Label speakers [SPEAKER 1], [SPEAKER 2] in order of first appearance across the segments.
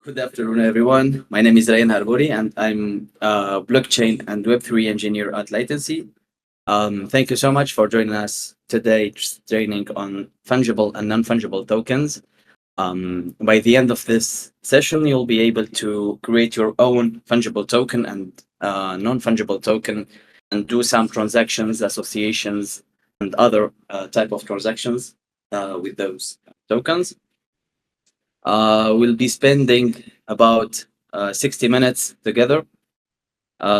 [SPEAKER 1] Good afternoon, everyone. My name is Rayen Harhouri, and I'm a blockchain and Web3 engineer at Latency. Thank you so much for joining us today, training on fungible and non-fungible tokens. By the end of this session, you'll be able to create your own fungible token and non-fungible token and do some transactions, associations, and other type of transactions with those tokens. We'll be spending about 60 minutes together.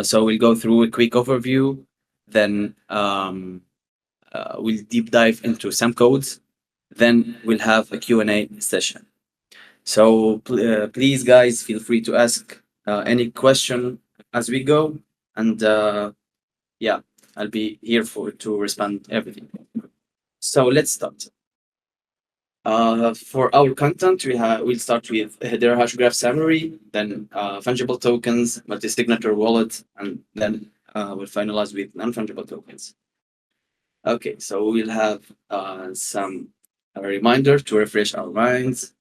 [SPEAKER 1] So we'll go through a quick overview, then we'll deep dive into some codes, then we'll have a Q&A session. So please, guys, feel free to ask any question as we go, and yeah, I'll be here to respond everything. So let's start. For our content, we'll start with a Hedera hashgraph summary, then fungible tokens, multi-signature wallet, and then we'll finalize with non-fungible tokens. Okay, so we'll have some reminder to refresh our minds.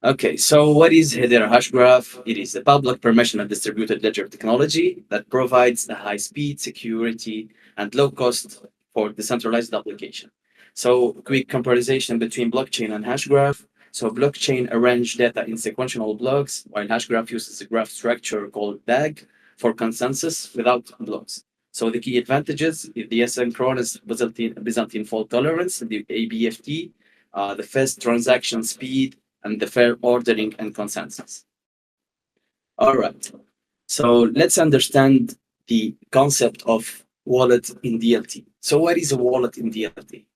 [SPEAKER 1] Okay, so what is Hedera hashgraph? It is a public permissionless distributed ledger technology that provides a high speed, security, and low cost for decentralized application. So quick comparison between blockchain and hashgraph. So blockchain arrange data in sequential blocks, while hashgraph uses a graph structure called DAG for consensus without blocks. So the key advantages is the asynchronous Byzantine fault tolerance, the ABFT, the fast transaction speed, and the fair ordering and consensus. All right. So let's understand the concept of wallet in DLT. So what is a wallet in DLT?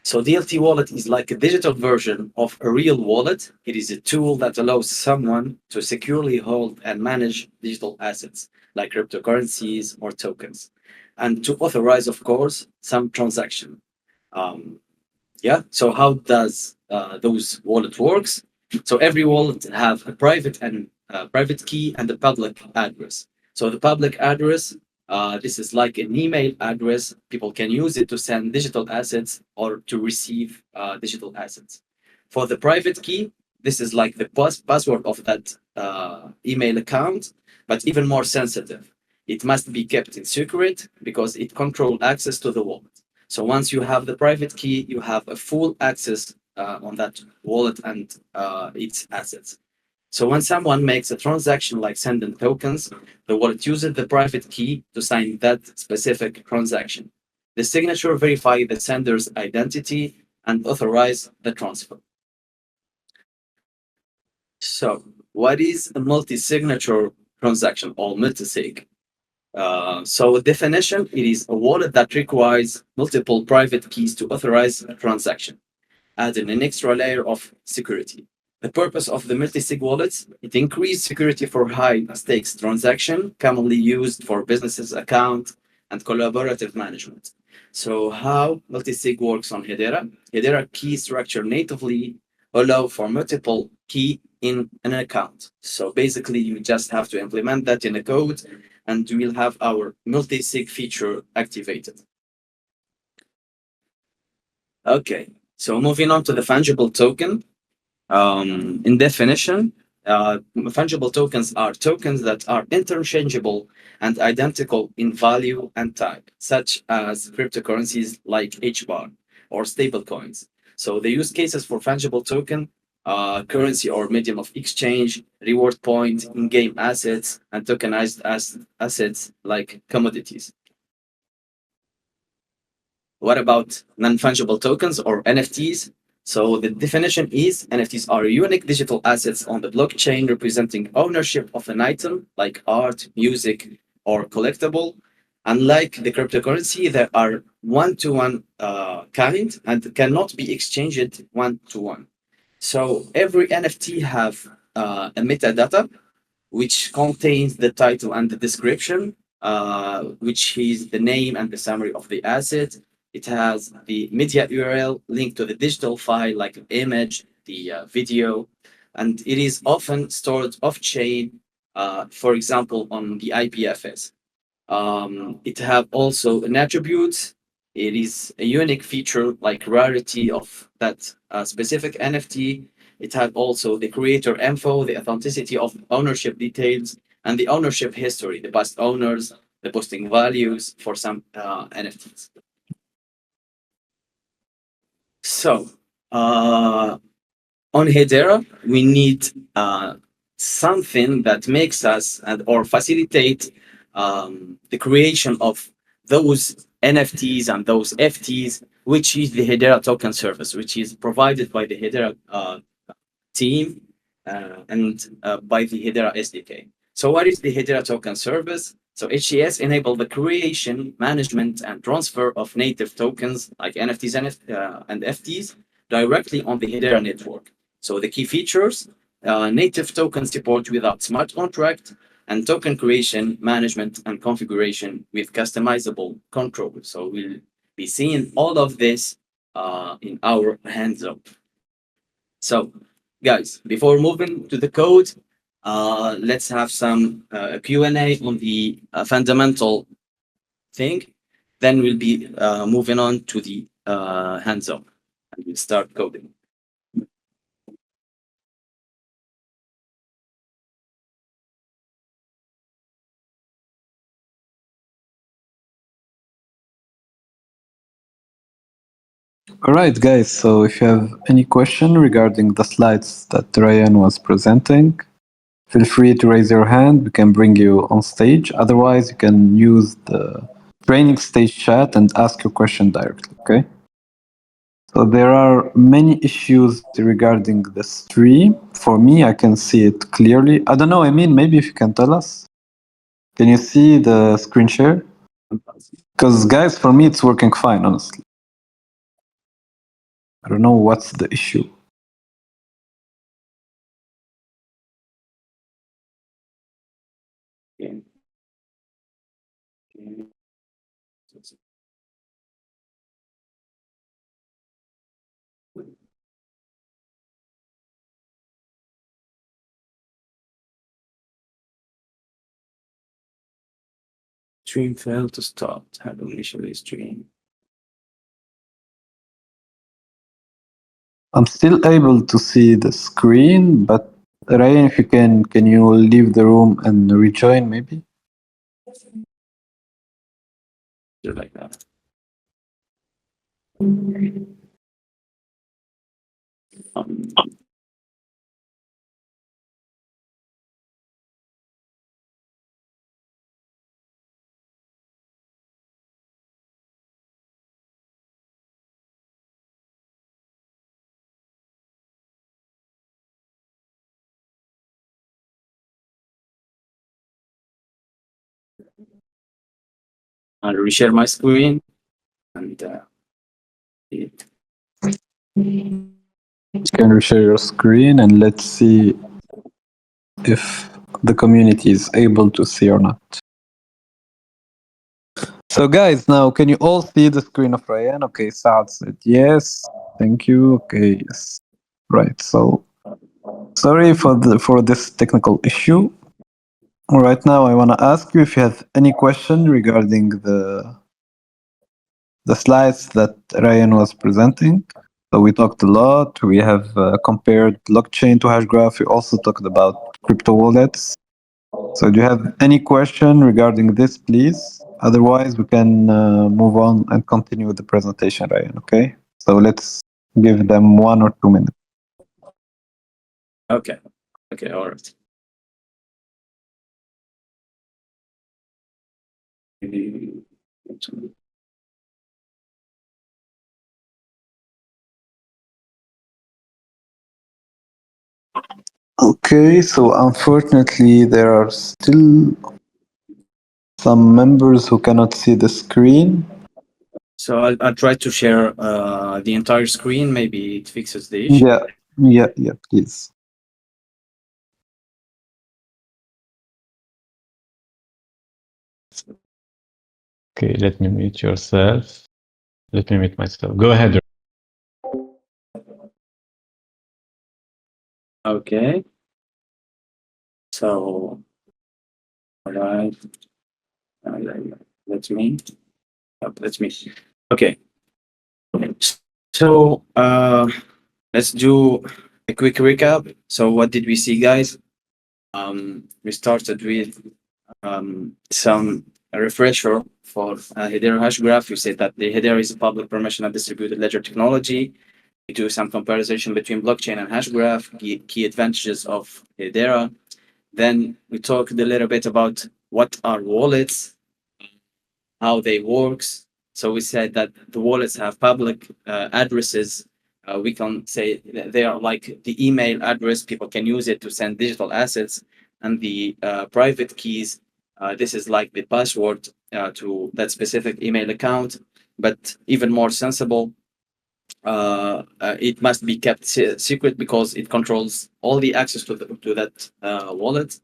[SPEAKER 1] So DLT wallet is like a digital version of a real wallet. It is a tool that allows someone to securely hold and manage digital assets like cryptocurrencies or tokens, and to authorize, of course, some transaction. So how does those wallet works? So every wallet have a private key and a public address. So the public address, this is like an email address. People can use it to send digital assets or to receive digital assets. For the private key, this is like the password of that email account, but even more sensitive. It must be kept in secret because it controls access to the wallet. So once you have the private key, you have a full access on that wallet and its assets. So when someone makes a transaction like sending tokens, the wallet uses the private key to sign that specific transaction. The signature verifies the sender's identity and authorize the transfer. So what is a multi-signature transaction or multi-sig? So definition, it is a wallet that requires multiple private keys to authorize a transaction, adding an extra layer of security. The purpose of the multi-sig wallets, it increased security for high-stakes transaction, commonly used for businesses account and collaborative management. So how multi-sig works on Hedera? Hedera key structure natively allow for multiple key in an account. So basically, you just have to implement that in a code, and we'll have our multi-sig feature activated. Okay, so moving on to the fungible token. In definition, fungible tokens are tokens that are interchangeable and identical in value and type, such as cryptocurrencies like HBAR or stablecoins. So the use cases for fungible token, currency or medium of exchange, reward point, in-game assets, and tokenized assets like commodities. What about non-fungible tokens or NFTs? So the definition is NFTs are unique digital assets on the blockchain representing ownership of an item like art, music, or collectible. Unlike the cryptocurrency, they are one-to-one kind and cannot be exchanged one-to-one. So every NFT have a metadata which contains the title and the description, which is the name and the summary of the asset. It has the media URL linked to the digital file, like an image, the video, and it is often stored off-chain, for example, on the IPFS. It have also an attribute. It is a unique feature like rarity of that specific NFT. It had also the creator info, the authenticity of ownership details, and the ownership history, the past owners, the posting values for some NFTs. So on Hedera, we need something that makes us or facilitate the creation of those NFTs and those FTs, which is the Hedera token service, which is provided by the Hedera team and by the Hedera SDK. So what is the Hedera token service? So HES enable the creation, management, and transfer of native tokens like NFTs and FTs directly on the Hedera network. So the key features, native token support without smart contract, and token creation, management, and configuration with customizable control. So we'll be seeing all of this in our hands-on. So guys, before moving to the code, let's have some Q&A on the fundamental thing. Then we'll be moving on to the hands-on, and we'll start coding.
[SPEAKER 2] All right, guys. So if you have any question regarding the slides that Rayen was presenting, feel free to raise your hand. We can bring you on stage. Otherwise, you can use the training stage chat and ask your question directly. Okay. So there are many issues regarding the stream. For me, I can see it clearly. I don't know. I mean, maybe if you can tell us. Can you see the screen share? Because guys, for me, it's working fine, honestly. I don't know what's the issue.
[SPEAKER 1] Okay. Stream failed to start. How do we initially stream?
[SPEAKER 2] I'm still able to see the screen, but Ryan, if you can you leave the room and rejoin maybe?
[SPEAKER 1] Just like that. I'll reshare my screen and it.
[SPEAKER 2] You can reshare your screen and let's see if the community is able to see or not. So guys, now can you all see the screen of Ryan? Okay, Saad said yes. Thank you. Okay, yes. Right. So sorry for this technical issue. Right now I want to ask you if you have any question regarding the slides that Ryan was presenting. So we talked a lot. We have compared blockchain to Hashgraph. We also talked about crypto wallets. So do you have any question regarding this, please? Otherwise, we can move on and continue with the presentation, Ryan. Okay. So let's give them 1 or 2 minutes.
[SPEAKER 1] Okay. Okay. All right.
[SPEAKER 2] Okay, so unfortunately, there are still some members who cannot see the screen.
[SPEAKER 1] So I'll try to share the entire screen. Maybe it fixes the issue.
[SPEAKER 2] Yeah, please.
[SPEAKER 3] Okay, let me mute yourself. Let me mute myself. Go ahead.
[SPEAKER 1] Okay. So, all right. Let me. Okay. So let's do a quick recap. So what did we see, guys? We started with some refresher for Hedera hash graph. We said that the Hedera is a public permissioned distributed ledger technology. We do some comparison between blockchain and hash graph, key advantages of Hedera. Then we talked a little bit about what are wallets, how they works. So we said that the wallets have public addresses. We can say they are like the email address. People can use it to send digital assets, and the private keys. This is like the password to that specific email account. But even more sensible, it must be kept secret because it controls all the access to that wallet.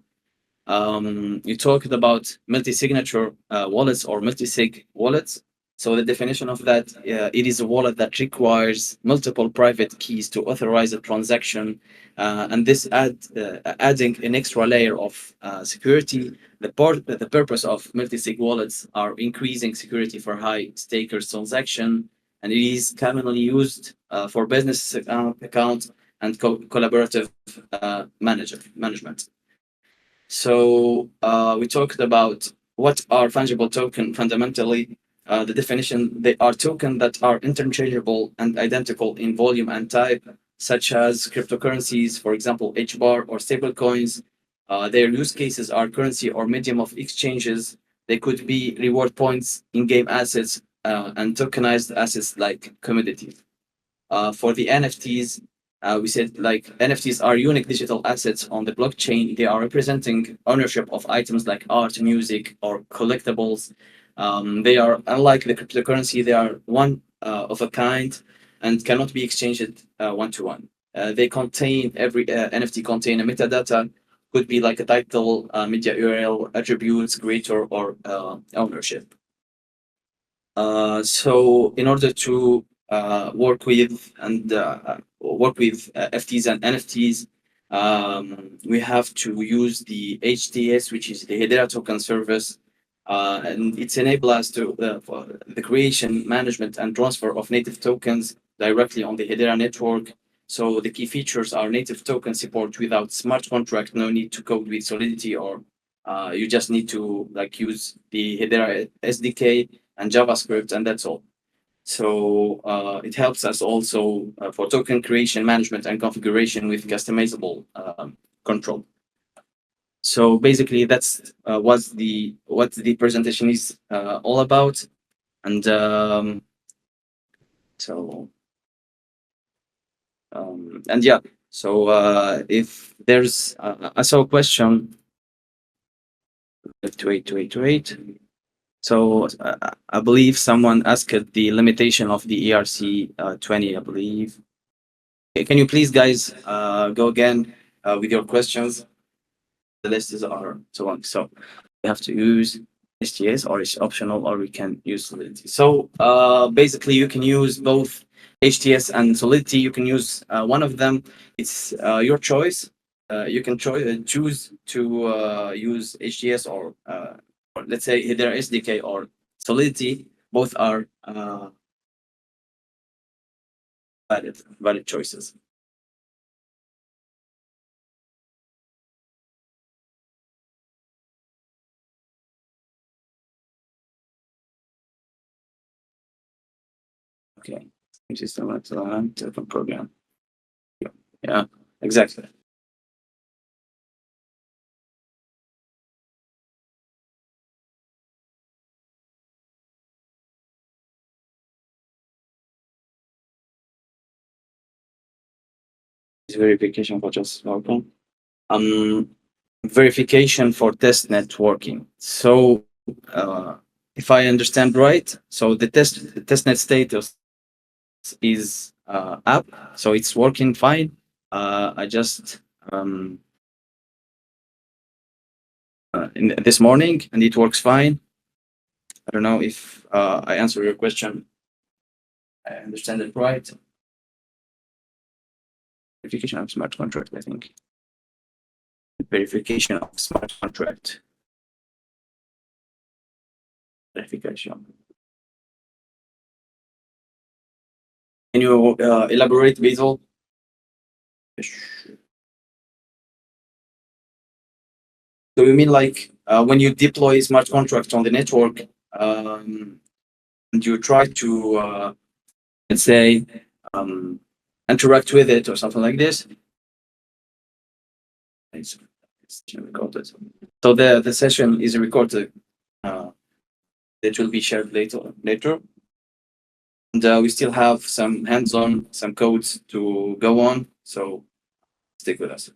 [SPEAKER 1] You talked about multi-signature wallets or multi-sig wallets. So the definition of that, it is a wallet that requires multiple private keys to authorize a transaction, and this adding an extra layer of security. The purpose of multi-sig wallets are increasing security for high stakers transaction, and it is commonly used for business account and collaborative management. So we talked about what are fungible token fundamentally. The definition, they are tokens that are interchangeable and identical in volume and type, such as cryptocurrencies, for example, HBAR or stablecoins. Their use cases are currency or medium of exchanges. They could be reward points, in-game assets, and tokenized assets like commodities. For the NFTs, we said like NFTs are unique digital assets on the blockchain. They are representing ownership of items like art, music, or collectibles. They are unlike the cryptocurrency. They are one of a kind and cannot be exchanged one to one. They contain every NFT contain a metadata, could be like a title, media URL, attributes, creator, or ownership. So in order to work with FTs and NFTs, we have to use the HTS, which is the Hedera token service, and it's enable us to for the creation, management, and transfer of native tokens directly on the Hedera network. So the key features are native token support without smart contract, no need to code with Solidity, or you just need to like use the Hedera SDK and JavaScript, and that's all. So it helps us also for token creation, management, and configuration with customizable control. So basically, that's what the presentation is all about, and and yeah. So if there's I saw a question. Wait. So I believe someone asked the limitation of the ERC20, I believe. Okay, can you please, guys, go again with your questions? The lists are so long. So we have to use HTS, or it's optional, or we can use Solidity. So basically, you can use both HTS and Solidity. You can use one of them. It's your choice. You can choose to use HTS or let's say either SDK or Solidity. Both are valid choices. Okay. System telephone program. Yeah, exactly. Verification for just welcome. Verification for test networking. So if I understand right, so the testnet status is up, so it's working fine. I just in this morning, and it works fine. I don't know if I answer your question. I understand it right. Verification of smart contract, I think. Verification of smart contract. Verification. Can you elaborate, Basil? So you mean like when you deploy smart contracts on the network, and you try to let's say interact with it or something like this? It's recorded. So the session is recorded. It will be shared later. And we still have some hands-on, some codes to go on. So stick with us.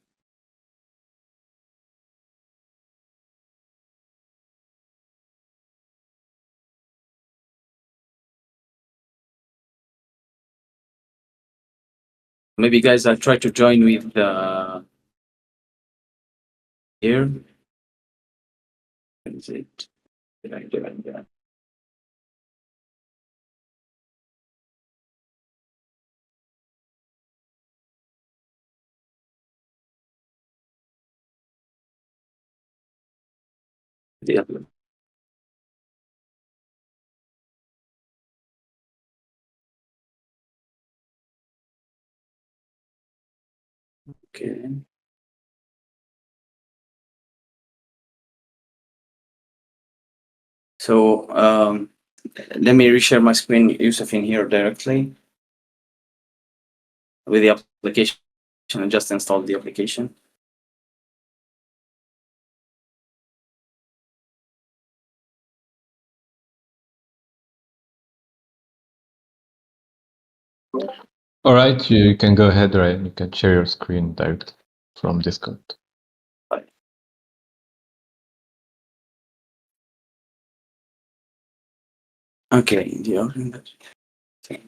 [SPEAKER 1] Maybe guys, I'll try to join with here. What is it? Did I do it? Yeah. Yeah. Okay. So let me reshare my screen, Yusuf, in here directly with the application. I just installed the application.
[SPEAKER 3] All right, you can go ahead, Ryan. You can share your screen directly from Discord.
[SPEAKER 1] Okay, the opening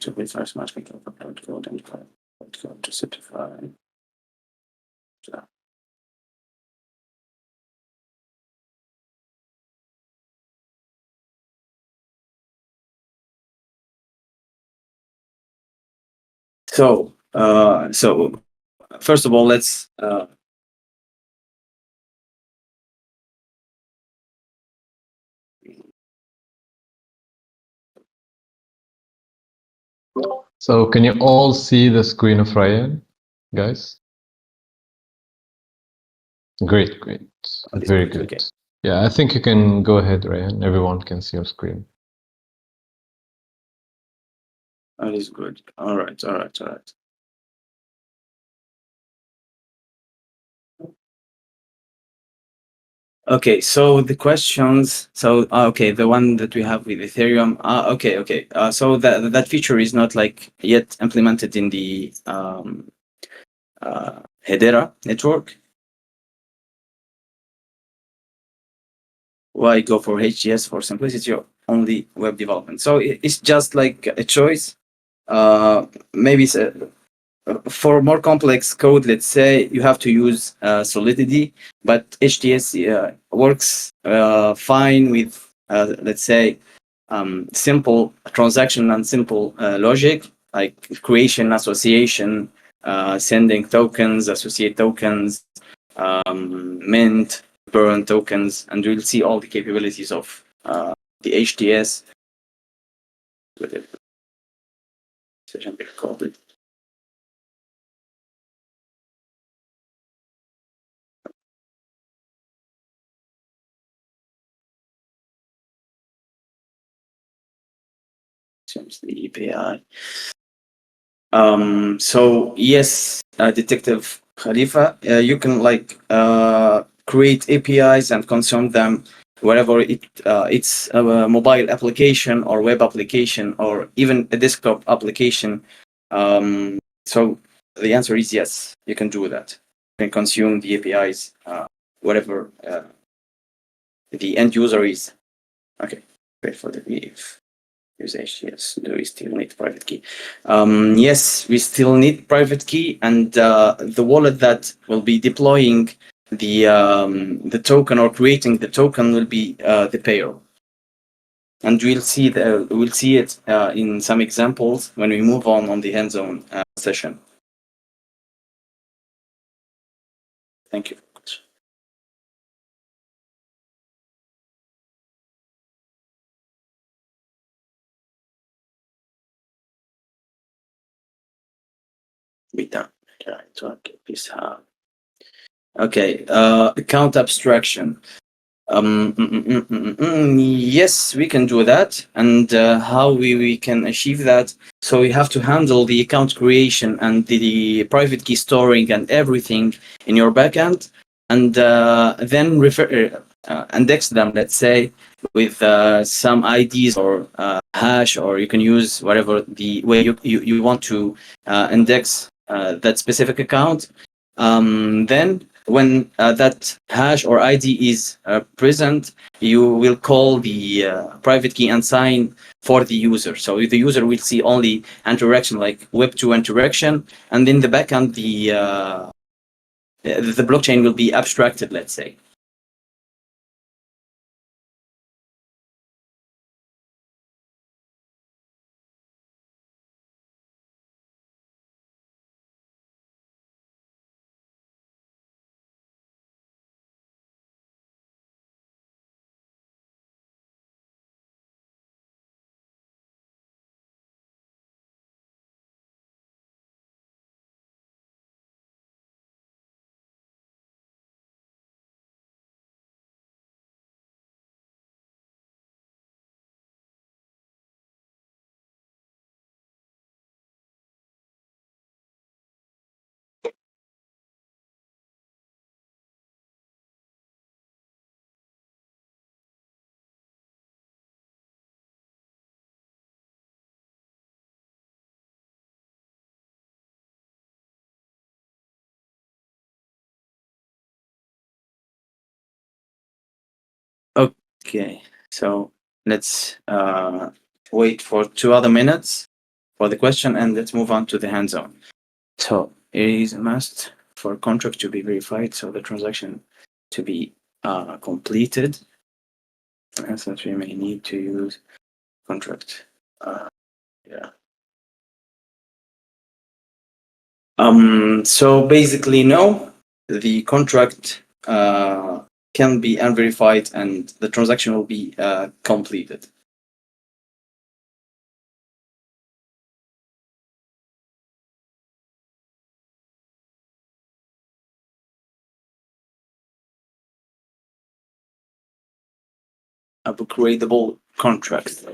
[SPEAKER 1] to be first match make up code and code to certify. So first of all, let's
[SPEAKER 3] So can you all see the screen of Ryan, guys? Great, great. Very good.
[SPEAKER 1] Okay.
[SPEAKER 3] Yeah, I think you can go ahead, Ryan. Everyone can see your screen.
[SPEAKER 1] That is good. All right. Okay, so the questions. So okay, the one that we have with Ethereum. Okay. So that feature is not like yet implemented in the Hedera network. Why go for HGS for simplicity of only web development? So it's just like a choice. Maybe for more complex code, let's say you have to use Solidity, but HTS works fine with let's say simple transaction and simple logic like creation, association, sending tokens, associate tokens, mint, burn tokens, and we'll see all the capabilities of the HTS with it. Session recorded. Change the API. So yes, Detective Khalifa, you can like create APIs and consume them wherever it's a mobile application or web application or even a desktop application. So the answer is yes, you can do that. You can consume the APIs whatever the end user is. Okay, wait for the brief. Use HTS. Do we still need private key? Yes, we still need private key, and the wallet that will be deploying the token or creating the token will be the payer. And we'll see it in some examples when we move on the hands-on session. Thank you. Be done. Okay, account abstraction. Yes, we can do that. And how we can achieve that? So we have to handle the account creation and the private key storing and everything in your backend, and then index them, let's say, with some IDs or hash, or you can use whatever the way you want to index that specific account. Then when that hash or ID is present, you will call the private key and sign for the user. So the user will see only interaction like Web2 interaction, and in the backend, the blockchain will be abstracted, let's say. Okay, so let's wait for 2 other minutes for the question, and let's move on to the hands-on. So it is a must for a contract to be verified, so the transaction to be completed. And since we may need to use contract, yeah. So basically, no, the contract can be unverified, and the transaction will be completed. Upgradable contract.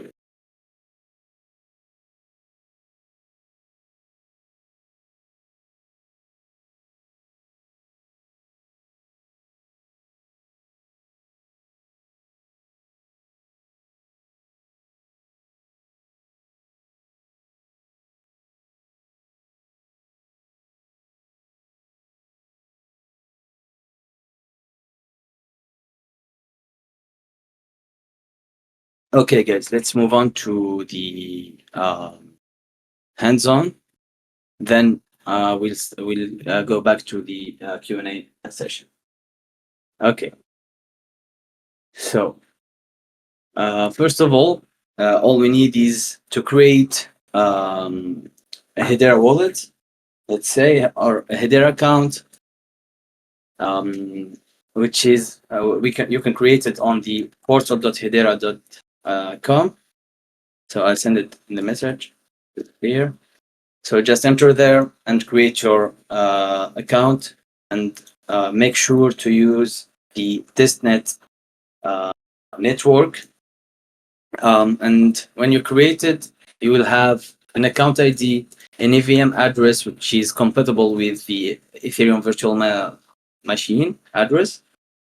[SPEAKER 1] Okay, guys, let's move on to the hands-on. Then we'll go back to the Q&A session. Okay. So first of all we need is to create a Hedera wallet, let's say, or a Hedera account, which is you can create it on the portal.hedera.com. So I'll send it in the message here. So just enter there and create your account, and make sure to use the testnet network. And when you create it, you will have an account ID, an EVM address, which is compatible with the Ethereum virtual machine address,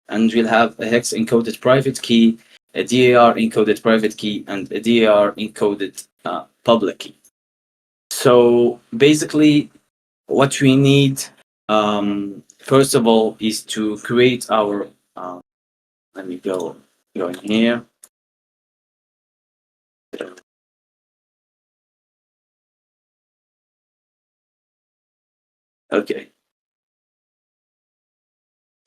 [SPEAKER 1] and we'll have a hex encoded private key, a DAR encoded private key, and a DAR encoded public key. So basically, what we need, first of all, is to create our. Let me go in here. Okay.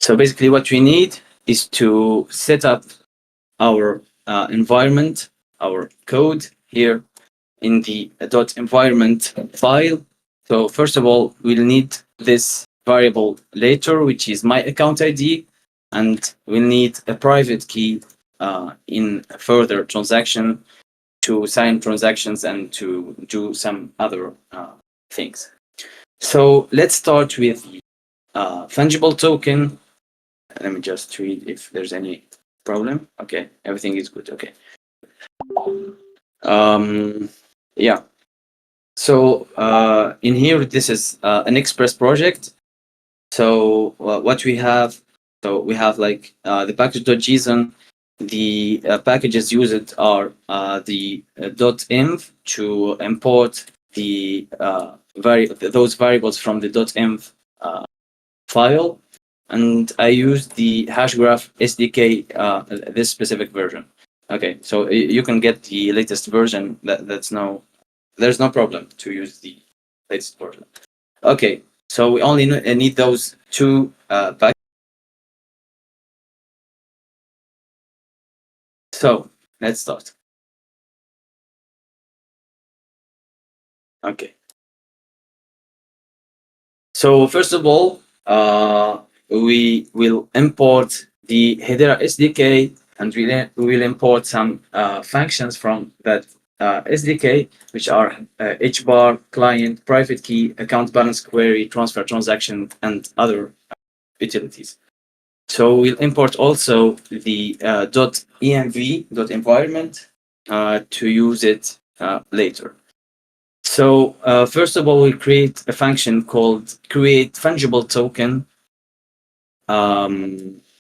[SPEAKER 1] So basically, what we need is to set up our environment, our code here in the .environment file. So first of all, we'll need this variable later, which is my account ID, and we'll need a private key in a further transaction to sign transactions and to do some other things. So let's start with fungible token. Let me just read if there's any problem. Okay, everything is good. Okay. Yeah. So in here, this is an Express project. So what we have, so we have like the package.json. The packages used are the .env to import the those variables from the .env file, and I use the Hashgraph SDK, this specific version. Okay, so you can get the latest version. There's no problem to use the latest version. Okay, so we only need those two packages. So let's start. Okay. So first of all, we will import the Hedera SDK, and we will import some functions from that SDK, which are HBAR, client, private key, account balance query, transfer transaction, and other utilities. So we'll import also the .env, .environment, to use it later. So first of all, we create a function called create fungible token.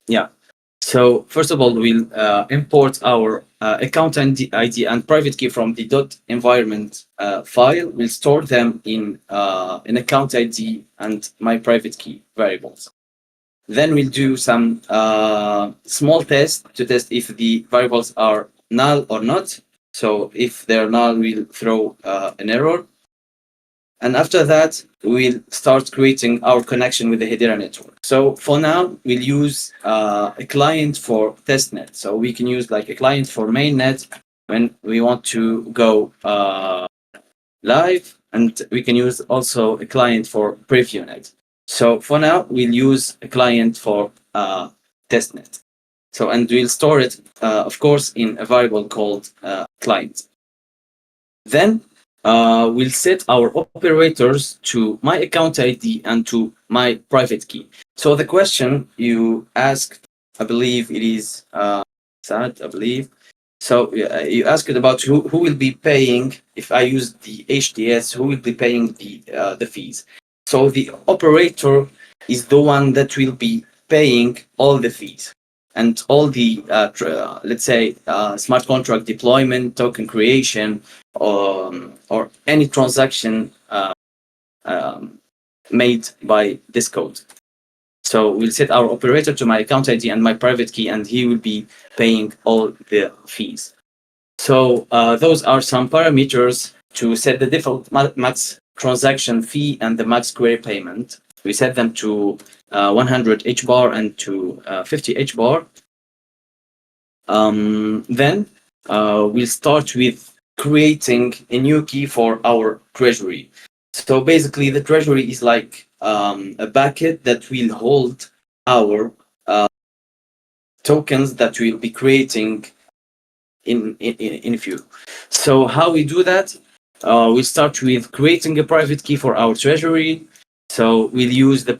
[SPEAKER 1] Yeah. So first of all, we'll import our account ID and private key from the .environment file. We'll store them in an account ID and my private key variables. Then we'll do some small test to test if the variables are null or not. So if they're null, we'll throw an error. And after that, we'll start creating our connection with the Hedera network. So for now, we'll use a client for testnet. So we can use like a client for mainnet when we want to go live, and we can use also a client for previewnet. So for now, we'll use a client for testnet. So, and we'll store it, of course, in a variable called client. Then we'll set our operators to my account ID and to my private key. So the question you asked, I believe it is Sad, I believe. So you asked about who will be paying if I use the HDS, who will be paying the fees. So the operator is the one that will be paying all the fees and all the let's say smart contract deployment, token creation, or any transaction made by this code. So we'll set our operator to my account ID and my private key, and he will be paying all the fees. So those are some parameters to set the default max transaction fee and the max query payment. We set them to 100 HBAR and to 50 HBAR. Then we'll start with creating a new key for our treasury. So basically, the treasury is like a bucket that will hold our tokens that we'll be creating in a few. So how we do that? We start with creating a private key for our treasury. So we'll use the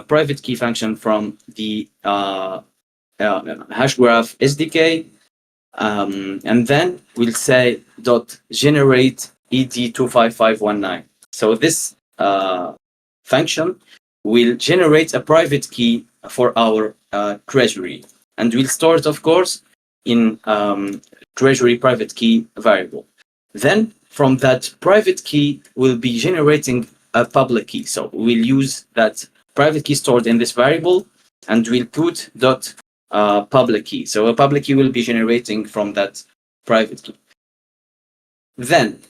[SPEAKER 1] private key function from the Hashgraph SDK, and then we'll say .generate ed25519. So this function will generate a private key for our treasury, and we'll store it, of course, in treasury private key variable. Then from that private key, we'll be generating a public key. So we'll use that private key stored in this variable, and we'll put public key. So a public key will be generating from that private key. Then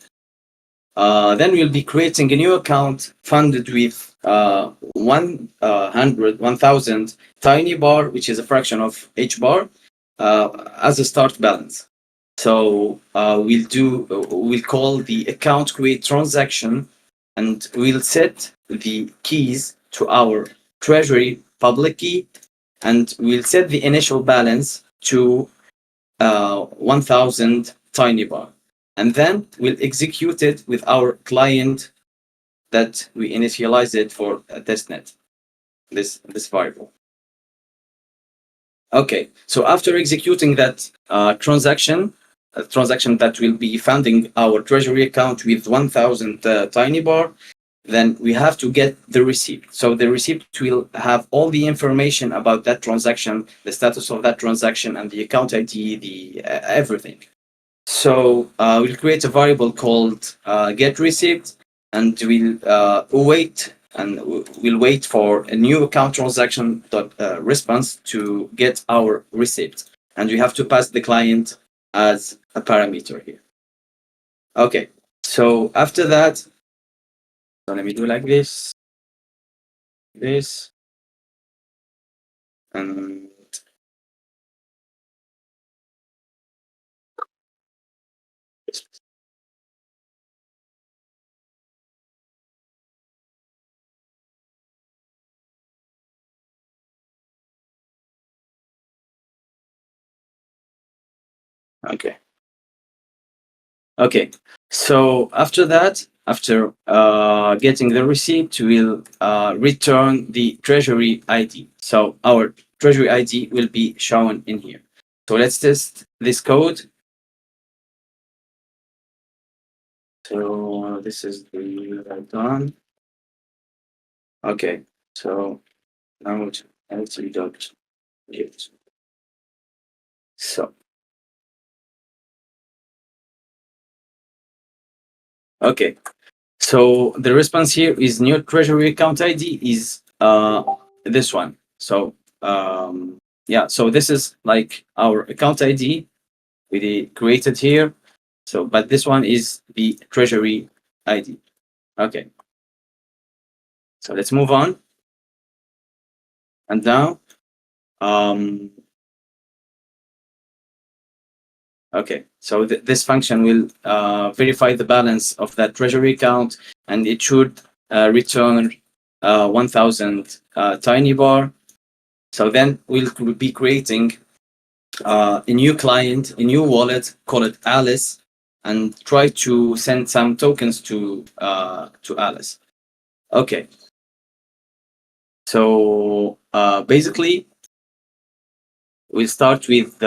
[SPEAKER 1] we'll be creating a new account funded with 1,000 tiny bar, which is a fraction of H bar, as a start balance. So we'll call the account create transaction, and we'll set the keys to our treasury public key, and we'll set the initial balance to 1,000 tiny bar, and then we'll execute it with our client that we initialize it for a testnet, this variable. Okay, so after executing that transaction, a transaction that will be funding our treasury account with 1,000 tiny bar, then we have to get the receipt. So the receipt will have all the information about that transaction, the status of that transaction, and the account ID, the everything. So we'll create a variable called get receipt, and we'll wait for a new account transaction response to get our receipt, and we have to pass the client as a parameter here. Okay, so after that, so let me do like this, and this. Okay. Okay. So after that, after getting the receipt, we'll return the treasury ID. So our treasury ID will be shown in here. So let's test this code. So this is the Python. Okay. So now it's L3.get. So okay. So the response here is new treasury account ID is this one. So yeah, so this is like our account ID we created here. So but this one is the treasury ID. Okay. So let's move on. And now okay, so this function will verify the balance of that treasury account, and it should return 1,000 tiny bar. So then we'll be creating a new client, a new wallet, call it Alice, and try to send some tokens to Alice. Okay. So basically, we'll start with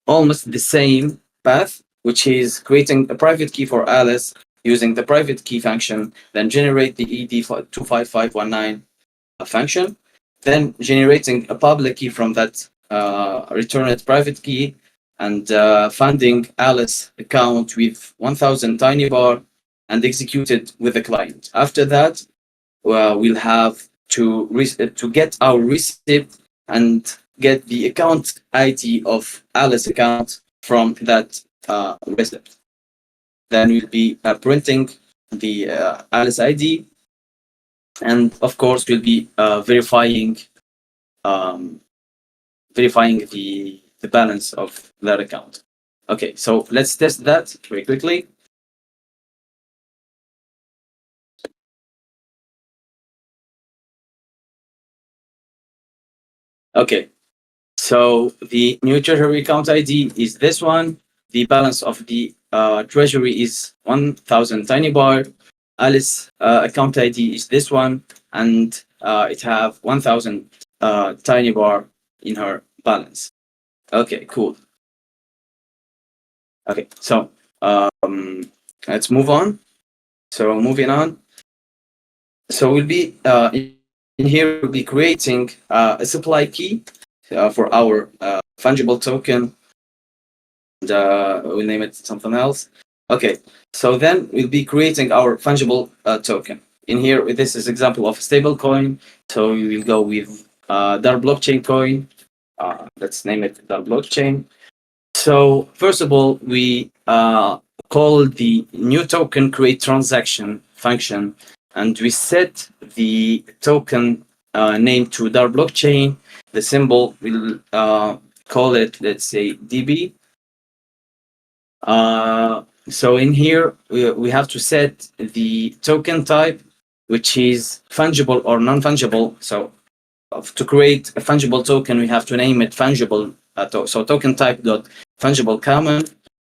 [SPEAKER 1] almost the same path, which is creating a private key for Alice using the private key function, then generate the ED for 25519 function, then generating a public key from that returned private key, and funding Alice account with 1,000 tiny bar and execute it with the client. After that, we'll have to get our receipt and get the account ID of Alice account from that receipt. Then we'll be printing the Alice ID, and of course we'll be verifying the balance of that account. Okay, so let's test that very quickly. Okay, so the new treasury account ID is this one. The balance of the treasury is 1,000 tiny bar. Alice account ID is this one, and it have 1,000 tiny bar in her balance. Okay, cool. Okay, so let's move on. So moving on. So we'll be in here. We'll be creating a supply key for our fungible token. And we'll name it something else. Okay, so then we'll be creating our fungible token. In here, this is example of a stable coin. So we will go with DAR blockchain coin. Let's name it DAR blockchain. So first of all, we call the new token create transaction function, and we set the token name to DAR blockchain. The symbol we'll call it, let's say, DB. So in here, we have to set the token type, which is fungible or non-fungible. So to create a fungible token, we have to name it fungible. So token type dot fungible common.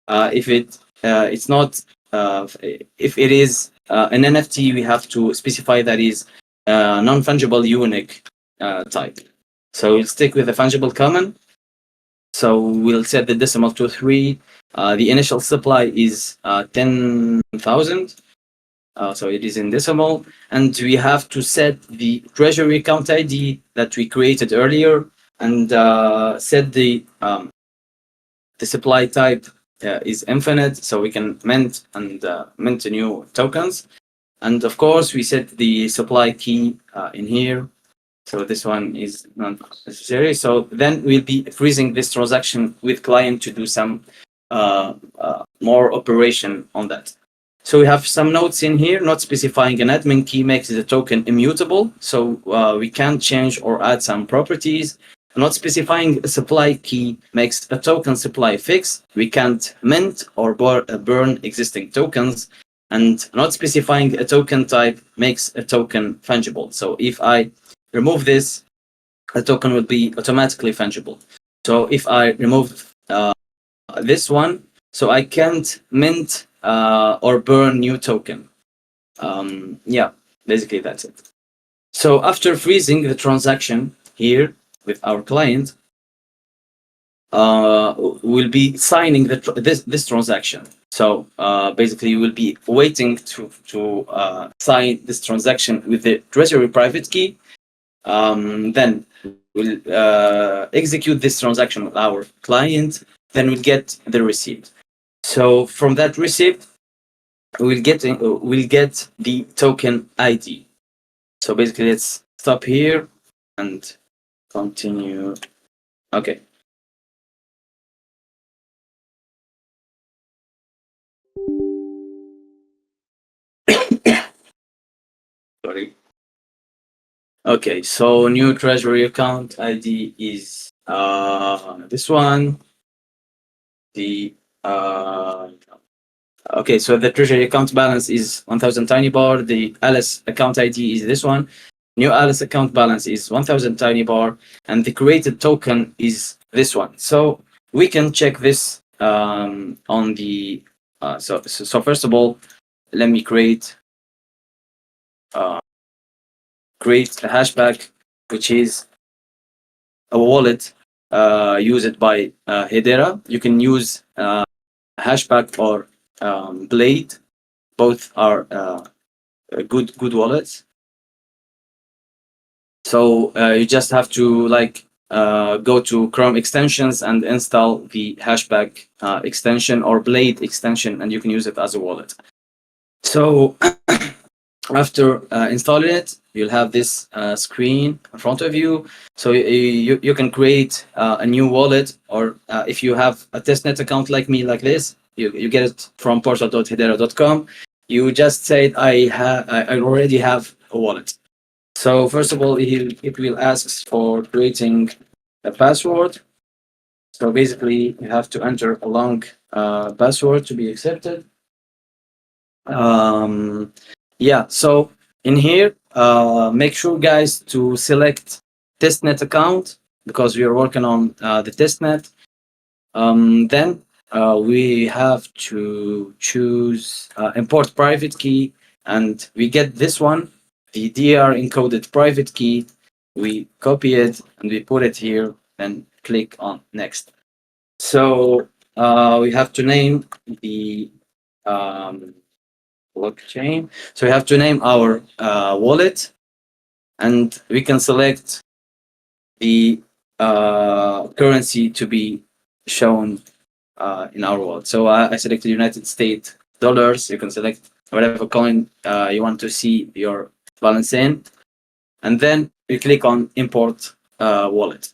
[SPEAKER 1] If it's not if it is an NFT, we have to specify that is non-fungible unique type. So we'll stick with the fungible common. So we'll set the decimal to 3. The initial supply is 10,000. So it is in decimal, and we have to set the treasury account ID that we created earlier, and set the supply type is infinite, so we can mint and mint new tokens. And of course, we set the supply key in here. So this one is not necessary. So then we'll be freezing this transaction with client to do some more operation on that. So we have some notes in here. Not specifying an admin key makes the token immutable. So we can change or add some properties. Not specifying a supply key makes a token supply fixed. We can't mint or burn existing tokens. And not specifying a token type makes a token fungible. So if I remove this, a token will be automatically fungible. So if I remove this one, so I can't mint or burn new token. Yeah, basically that's it. So after freezing the transaction here with our client, we'll be signing this transaction. So basically, we'll be waiting to sign this transaction with the treasury private key. Then we'll execute this transaction with our client. Then we'll get the receipt. So from that receipt, we'll get the token ID. So basically, let's stop here and continue. Okay. Sorry. Okay, so new treasury account ID is this one. The okay, so the treasury account balance is 1,000 tiny bar. The Alice account ID is this one. New Alice account balance is 1,000 tiny bar, and the created token is this one. So we can check this on the. So first of all, let me create a hashback, which is a wallet used by Hedera. You can use hashback or Blade. Both are good wallets. So you just have to go to Chrome extensions and install the hashback extension or Blade extension, and you can use it as a wallet. So after installing it, you'll have this screen in front of you. So you can create a new wallet, or if you have a testnet account like me, like this, you get it from portal.hedera.com. You just said I already have a wallet. So first of all, it will ask for creating a password. So basically, you have to enter a long password to be accepted. Yeah, so in here, make sure, guys, to select testnet account because we are working on the testnet. Then we have to choose import private key, and we get this one, the DR encoded private key. We copy it and we put it here and click on next. So we have to name the blockchain. So we have to name our wallet, and we can select the currency to be shown in our wallet. So I selected United States dollars. You can select whatever coin you want to see your balance in, and then we click on import wallet.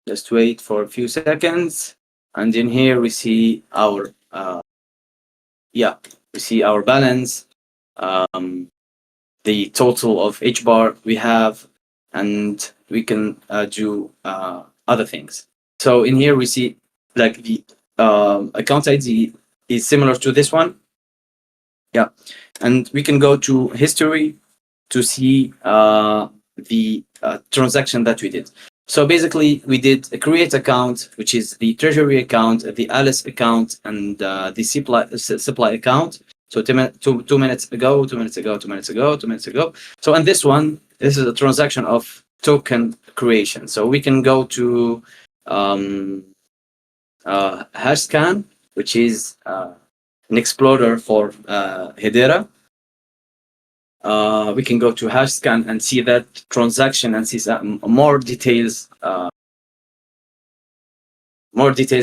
[SPEAKER 1] Just wait for a few seconds, and in here we see our balance, the total of each bar we have, and we can do other things. So in here we see like the account ID is similar to this one. Yeah, and we can go to history to see the transaction that we did. So basically, we did a create account, which is the treasury account, the Alice account, and the supply account. So 2 minutes ago, 2 minutes ago, 2 minutes ago, 2 minutes ago. So and this one, this is a transaction of token creation. So we can go to Hashscan, which is an explorer for Hedera. We can go to Hashscan and see that transaction and see some more details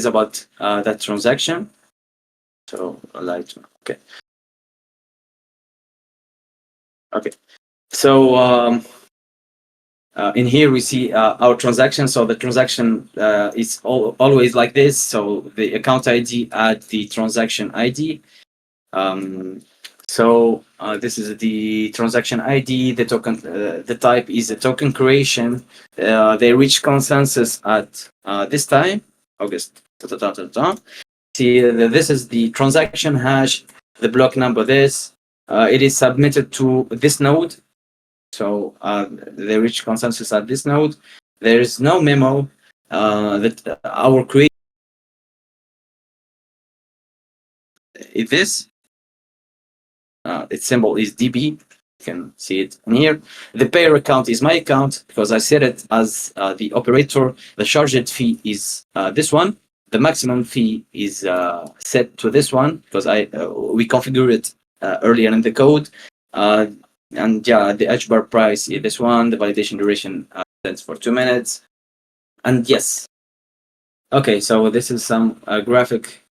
[SPEAKER 1] about that transaction. So okay. So in here we see our transaction. So the transaction is always like this. So the account ID add the transaction ID. So this is the transaction ID. The token, the type is a token creation. They reach consensus at this time, August. See, this is the transaction hash. The block number. This it is submitted to this node. So they reach consensus at this node. There is no memo that our create this. Its symbol is DB. You can see it in here. The payer account is my account because I set it as the operator. The charged fee is this one. The maximum fee is set to this one because we configure it earlier in the code. And yeah, the H bar price is this one. The validation duration stands for 2 minutes. And yes. Okay, so this is some graphic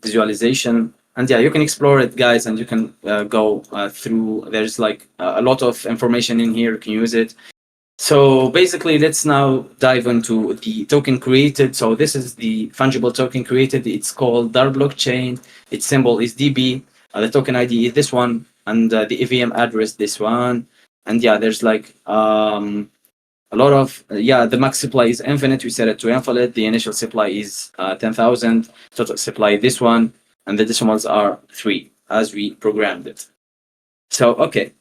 [SPEAKER 1] visualization. And yeah, you can explore it, guys, and you can go through. There's like a lot of information in here. You can use it. So basically, let's now dive into the token created. So this is the fungible token created. It's called DAR blockchain. Its symbol is DB. The token ID is this one, and the EVM address this one. And yeah, there's like a lot of the max supply is infinite. We set it to infinite. The initial supply is 10,000. Total supply this one, and the decimals are 3 as we programmed it. So okay,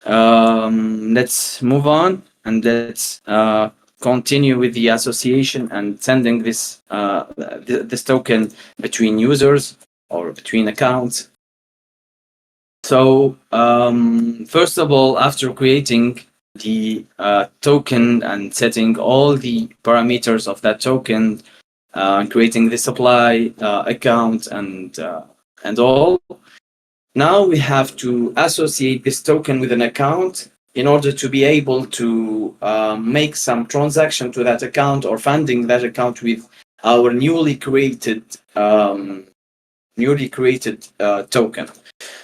[SPEAKER 1] let's move on and let's continue with the association and sending this this token between users or between accounts. So first of all, after creating the token and setting all the parameters of that token, creating the supply account and all, now we have to associate this token with an account in order to be able to make some transaction to that account or funding that account with our newly created token.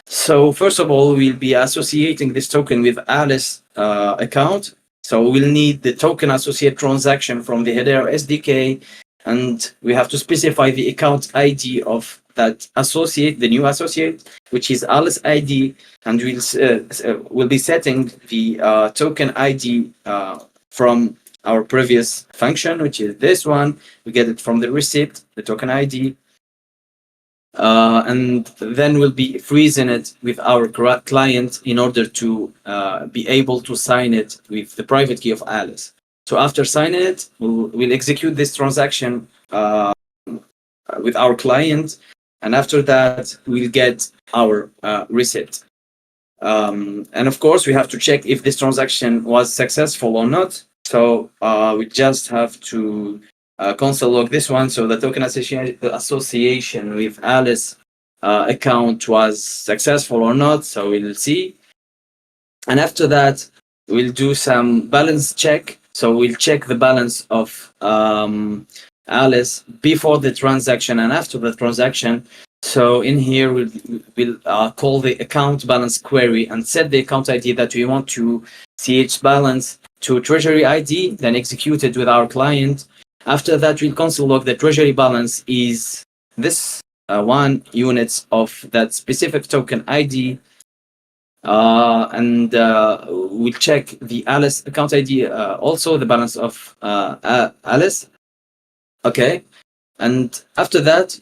[SPEAKER 1] So first of all, we'll be associating this token with Alice account. So we'll need the token associate transaction from the Hedera SDK, and we have to specify the account ID of that associate, the new associate, which is Alice ID, and we'll be setting the token ID from our previous function, which is this one. We get it from the receipt, the token ID. And then we'll be freezing it with our client in order to be able to sign it with the private key of Alice. So after signing it, we'll execute this transaction with our client, and after that, we'll get our receipt. And of course, we have to check if this transaction was successful or not. So we just have to console log this one. So the token association with Alice account was successful or not. So we'll see. And after that, we'll do some balance check. So we'll check the balance of Alice before the transaction and after the transaction. So in here, we'll call the account balance query and set the account ID that we want to see its balance to treasury ID, then execute it with our client. After that, we'll console log the treasury balance is this 1 units of that specific token ID. And we'll check the Alice account ID, also the balance of Alice. Okay. And after that,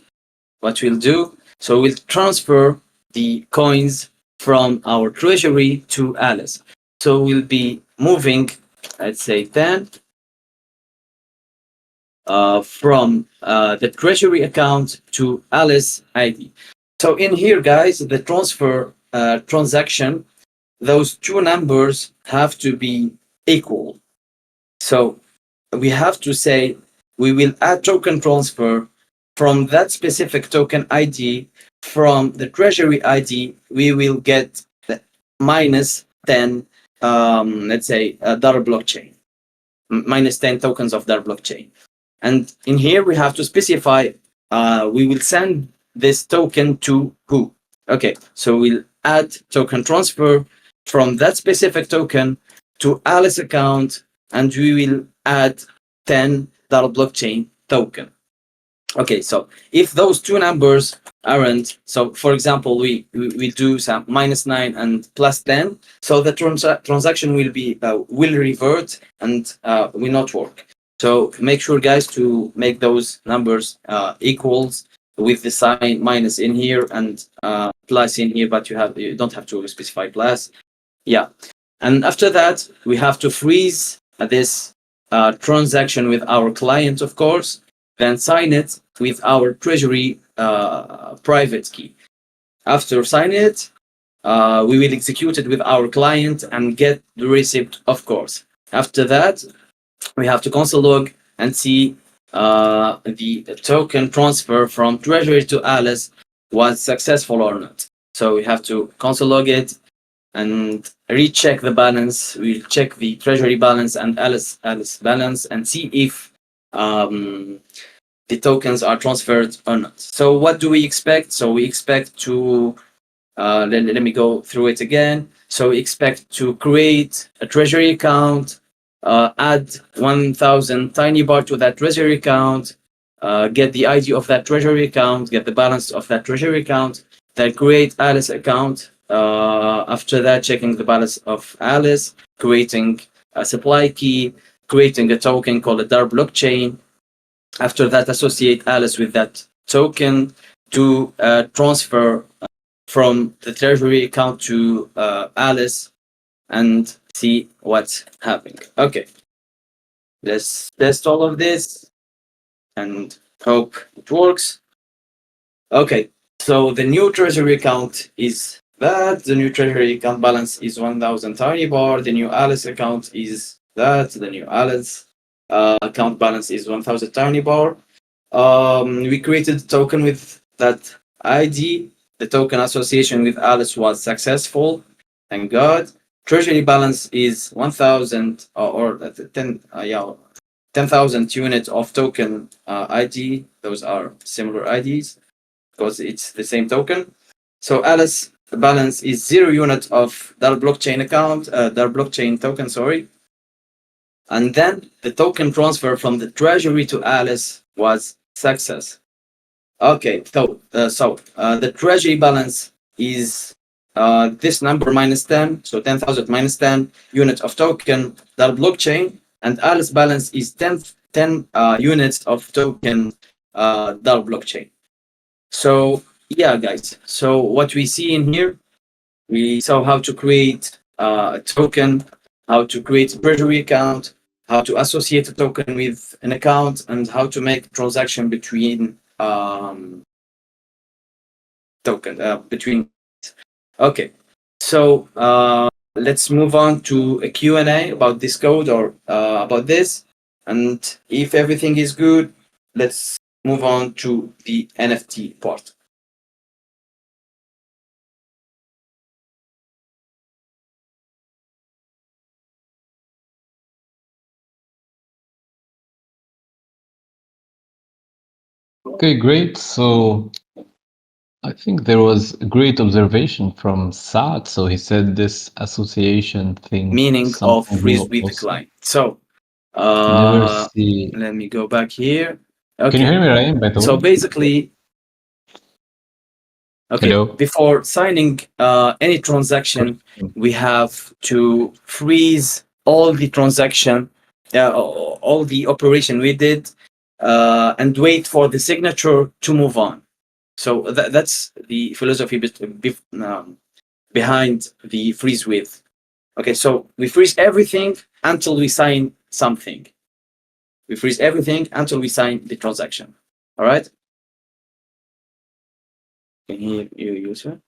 [SPEAKER 1] what we'll do, so we'll transfer the coins from our treasury to Alice. So we'll be moving, let's say 10 from the treasury account to Alice ID. So in here, guys, the transfer transaction, those two numbers have to be equal. So we have to say we will add token transfer from that specific token ID from the treasury ID. We will get minus 10, let's say, dollar blockchain, minus 10 tokens of that blockchain. And in here, we have to specify, we will send this token to who? Okay, so we'll add token transfer from that specific token to Alice account, and we will add 10 blockchain token. Okay, so if those two numbers aren't, so for example, we do some -9 and +10, so the transaction will be will revert and will not work. So make sure, guys, to make those numbers equals with the sign minus in here and plus in here, but you don't have to specify plus. Yeah, and after that we have to freeze this transaction with our client, of course, then sign it with our treasury private key. After signing it, we will execute it with our client and get the receipt, of course. After that, we have to console log and see the token transfer from treasury to Alice was successful or not. So we have to console log it and recheck the balance. We'll check the treasury balance and Alice balance and see if the tokens are transferred or not. So what do we expect? So we expect to let me go through it again. So we expect to create a treasury account, add 1,000 tiny bar to that treasury account, get the ID of that treasury account, get the balance of that treasury account, then create Alice account. After that, checking the balance of Alice, creating a supply key, creating a token called a DAR blockchain. After that, associate Alice with that token to transfer from the treasury account to Alice and see what's happening. Okay, let's test all of this and hope it works. Okay, so the new treasury account is that. The new treasury account balance is 1,000 tiny bar. The new Alice account is that. The new Alice account balance is 1,000 tiny bar. We created a token with that ID. The token association with Alice was successful. Thank God. Treasury balance is 1,000 or 10,000 units of token ID. Those are similar IDs because it's the same token. So Alice balance is 0 units of DAR blockchain account, DAR blockchain token, sorry. And then the token transfer from the treasury to Alice was success. Okay, so the treasury balance is this number minus 10, so 10,000 minus 10 units of token DAR blockchain, and Alice balance is 10 units of token DAR blockchain. So yeah, guys, so what we see in here, we saw how to create a token, how to create a treasury account, how to associate a token with an account, and how to make transaction between between. Okay, so let's move on to a Q&A about this code or about this, and if everything is good, let's move on to the NFT part.
[SPEAKER 3] Okay, great. So I think there was a great observation from Saad. So he said this association thing,
[SPEAKER 1] Meaning of
[SPEAKER 3] something
[SPEAKER 1] freeze
[SPEAKER 3] will
[SPEAKER 1] with the
[SPEAKER 3] also
[SPEAKER 1] client. So
[SPEAKER 3] never see.
[SPEAKER 1] let me go back here.
[SPEAKER 3] Can you
[SPEAKER 1] Okay,
[SPEAKER 3] hear me, Ryan, by the
[SPEAKER 1] so
[SPEAKER 3] way?
[SPEAKER 1] basically, okay,
[SPEAKER 3] Hello?
[SPEAKER 1] before signing any transaction, we have to freeze all the transaction, all the operation we did, and wait for the signature to move on. So that's the philosophy behind the freeze with. Okay, so we freeze everything until we sign something. We freeze everything until we sign the transaction. All right? Can you hear you, user?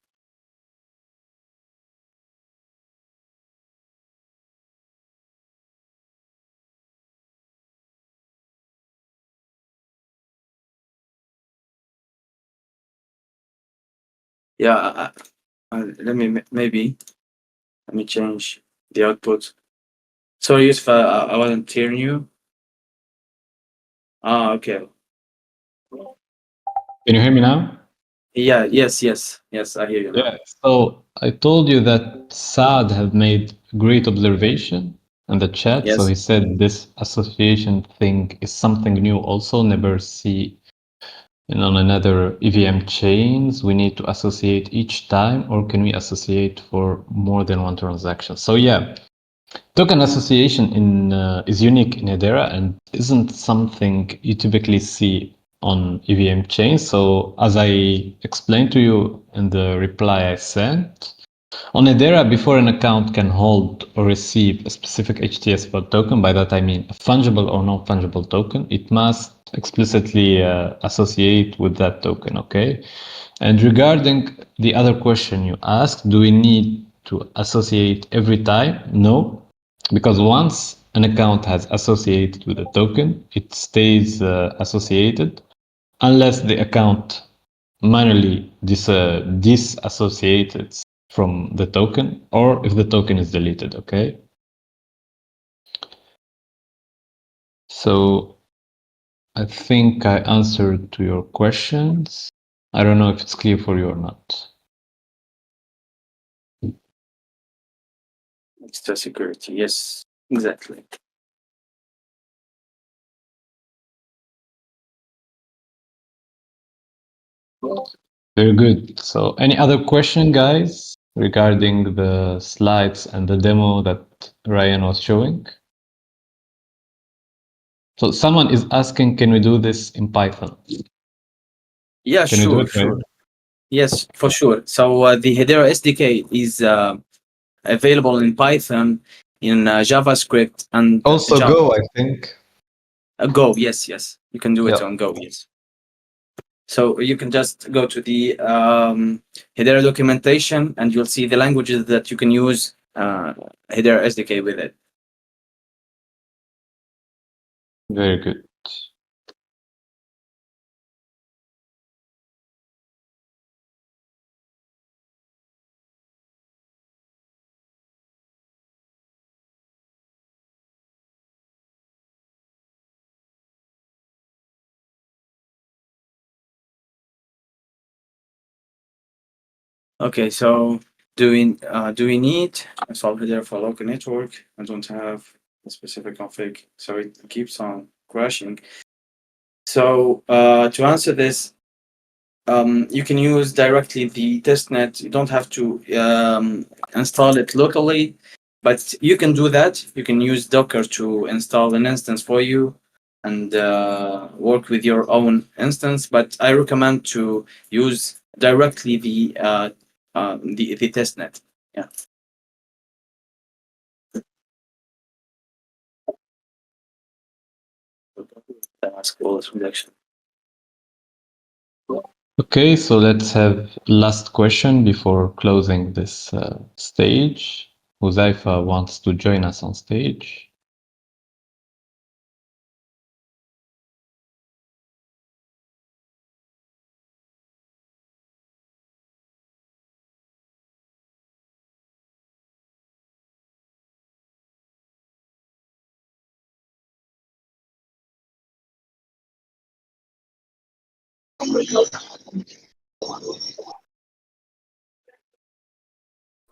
[SPEAKER 1] Yeah, let me change the output. Sorry, Yusuf, I wasn't hearing you. Ah, okay.
[SPEAKER 3] Can you hear me now?
[SPEAKER 1] Yeah, yes, I hear you now.
[SPEAKER 3] Yeah. So I told you that Saad have made great observation in the chat. So
[SPEAKER 1] Yes.
[SPEAKER 3] he said this association thing is something new. Also, never see on another EVM chains. We need to associate each time, or can we associate for more than one transaction? So yeah, token association is unique in Hedera and isn't something you typically see on EVM chains. So as I explained to you in the reply I sent, on Hedera, before an account can hold or receive a specific HTS token, by that I mean a fungible or non-fungible token, it must explicitly associate with that token, okay? And regarding the other question you asked, do we need to associate every time? No, because once an account has associated with a token, it stays associated unless the account manually disassociated from the token or if the token is deleted, okay? So I think I answered to your questions. I don't know if it's clear for you or not.
[SPEAKER 1] Extra security. Yes, exactly.
[SPEAKER 3] Very good. So any other question, guys, regarding the slides and the demo that Ryan was showing? So someone is asking, can we do this in Python?
[SPEAKER 1] Yeah,
[SPEAKER 3] Can we do
[SPEAKER 1] sure,
[SPEAKER 3] it, Ryan?
[SPEAKER 1] sure. Yes, for sure. So the Hedera SDK is available in Python, in JavaScript, and
[SPEAKER 3] Also
[SPEAKER 1] Java.
[SPEAKER 3] Go, I think.
[SPEAKER 1] Go, yes, you can do it
[SPEAKER 3] Yeah.
[SPEAKER 1] on Go, yes. So you can just go to the Hedera documentation, and you'll see the languages that you can use Hedera SDK with it.
[SPEAKER 3] Very good.
[SPEAKER 1] Okay, so do we need a solve Hedera for local network? I don't have a specific config, so it keeps on crashing. So to answer this, you can use directly the testnet. You don't have to install it locally, but you can do that. You can use Docker to install an instance for you and work with your own instance. But I recommend to use directly the testnet. Yeah. Task wallet reduction.
[SPEAKER 3] Okay, so let's have last question before closing this stage. Huzaifa wants to join us on stage.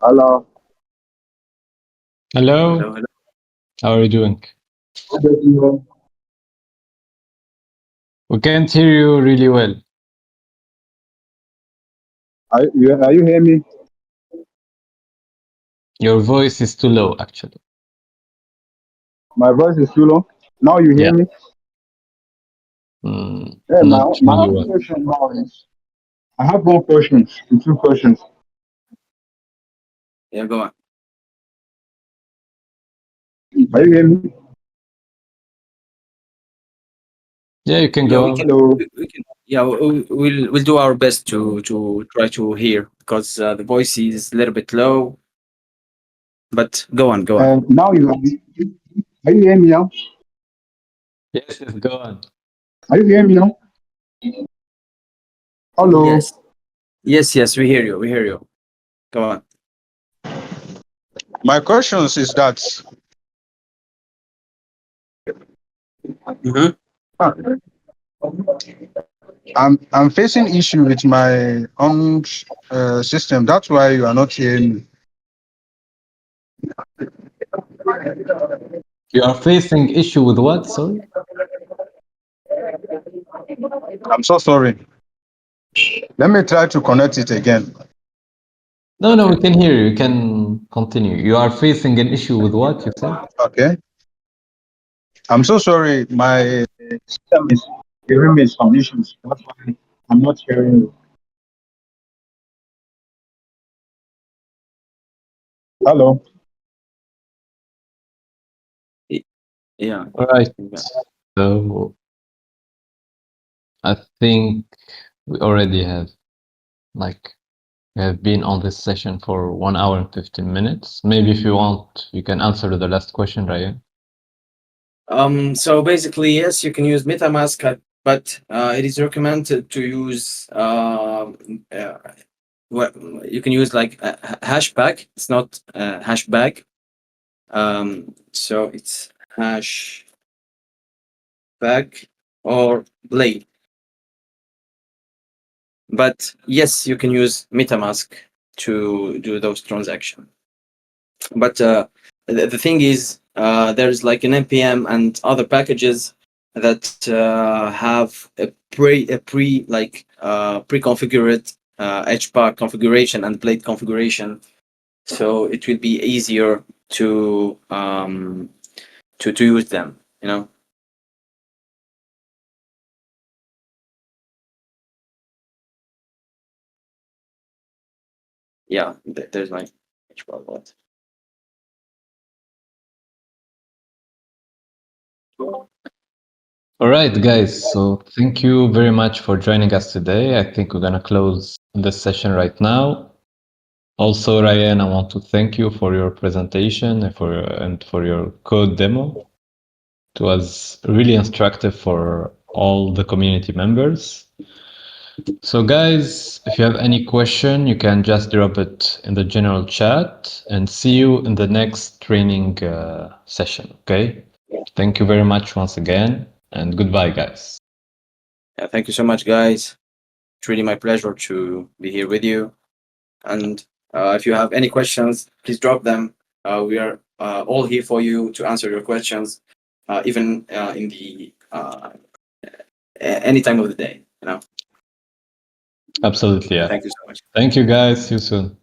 [SPEAKER 4] Hello.
[SPEAKER 3] Hello,
[SPEAKER 1] Hello, hello.
[SPEAKER 3] how are you doing?
[SPEAKER 4] How does you know?
[SPEAKER 3] We can't hear you really well.
[SPEAKER 4] Are you hear me?
[SPEAKER 3] Your voice is too low, actually.
[SPEAKER 4] My voice is too low. Now you hear
[SPEAKER 3] Yeah,
[SPEAKER 4] me? Yeah,
[SPEAKER 3] not
[SPEAKER 4] my
[SPEAKER 3] really
[SPEAKER 4] other
[SPEAKER 3] well.
[SPEAKER 4] question now is I have one question, two questions.
[SPEAKER 1] Yeah, go on.
[SPEAKER 4] Are you hearing me?
[SPEAKER 3] Yeah, you can
[SPEAKER 1] Yeah,
[SPEAKER 3] go
[SPEAKER 1] we
[SPEAKER 3] on.
[SPEAKER 1] can.
[SPEAKER 4] Hello.
[SPEAKER 1] We can. Yeah, we'll do our best to try to hear because the voice is a little bit low. But go on, go on.
[SPEAKER 4] Now are you hearing me now?
[SPEAKER 3] Yes, yes, go on.
[SPEAKER 4] Are you hearing me now? Hello.
[SPEAKER 1] Yes, yes, we hear you. We hear you. Go on.
[SPEAKER 4] My questions is that
[SPEAKER 1] Mm-hmm.
[SPEAKER 4] I'm facing issue with my own system. That's why you are not hearing me.
[SPEAKER 3] You are facing issue with what? Sorry.
[SPEAKER 4] I'm so sorry. Let me try to connect it again.
[SPEAKER 3] No, no, we
[SPEAKER 1] Okay.
[SPEAKER 3] can hear you. You can continue. You are facing an issue with what you said?
[SPEAKER 4] Okay. I'm so sorry. My system is giving me some issues. That's why I'm not hearing you. Hello.
[SPEAKER 1] Yeah.
[SPEAKER 3] All right.
[SPEAKER 1] Yeah.
[SPEAKER 3] So I think we already have like we have been on this session for 1 hour and 15 minutes. Maybe if you want, you can answer the last question, Ryan.
[SPEAKER 1] So basically, yes, you can use MetaMask, but it is recommended to use what you can use like a hashback. It's not hashbag. So it's hashback or blade. But yes, you can use MetaMask to do those transactions. But the thing is, there's like an npm and other packages that have a pre-configured HBAC configuration and blade configuration, so it will be easier to use them. You know. Yeah, there's my HBAC wallet.
[SPEAKER 3] All right, guys. So thank you very much for joining us today. I think we're gonna close this session right now. Also, Ryan, I want to thank you for your presentation and for your code demo. It was really instructive for all the community members. So guys, if you have any question, you can just drop it in the general chat and see you in the next training session, okay? Thank you very much once again and goodbye, guys.
[SPEAKER 1] Yeah, thank you so much, guys. It's really my pleasure to be here with you. And if you have any questions, please drop them. We are all here for you to answer your questions, even in the any time of the day. You know.
[SPEAKER 3] Absolutely, yeah.
[SPEAKER 1] Thank you so much.
[SPEAKER 3] Thank you, guys. See you soon.